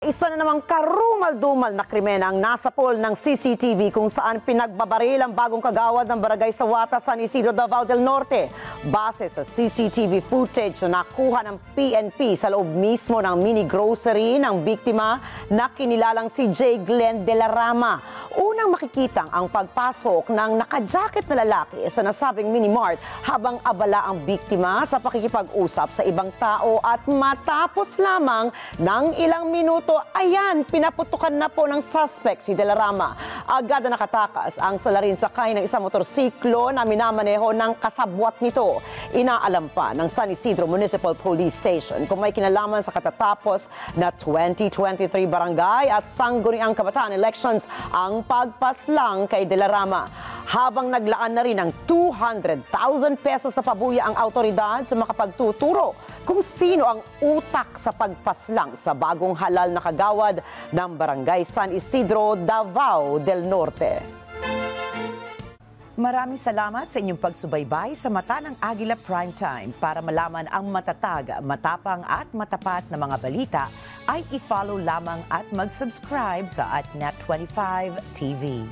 Isa na namang karumal-dumal na krimen ang nasapol ng CCTV kung saan pinagbabaril ang bagong kagawad ng barangay Sawata, San Isidro, Davao del Norte. Base sa CCTV footage na nakuha ng PNP sa loob mismo ng mini grocery ng biktima na kinilalang si J. Glenn de la Rama. Unang makikitang ang pagpasok ng nakajacket na lalaki sa nasabing mini-mart habang abala ang biktima sa pakikipag-usap sa ibang tao at matapos lamang ng ilang minuto, ayan, pinaputukan na po ng suspect si De La Rama. Agad na nakatakas ang salarin sakay ng isang motorsiklo na minamaneho ng kasabwat nito. Inaalam pa ng San Isidro Municipal Police Station kung may kinalaman sa katatapos na 2023 barangay at sangguniang kabataan elections ang pagpaslang kay De La Rama. Habang naglaan na rin ng 200,000 pesos na pabuya ang autoridad sa makapagtuturo kung sino ang utak sa pagpaslang sa bagong halal na kagawad ng Barangay San Isidro, Davao del Norte. Maraming salamat sa inyong pagsubaybay sa Mata ng Agila Primetime. Para malaman ang matatag, matapang at matapat na mga balita, ay i-follow lamang at mag-subscribe sa @Net25 TV.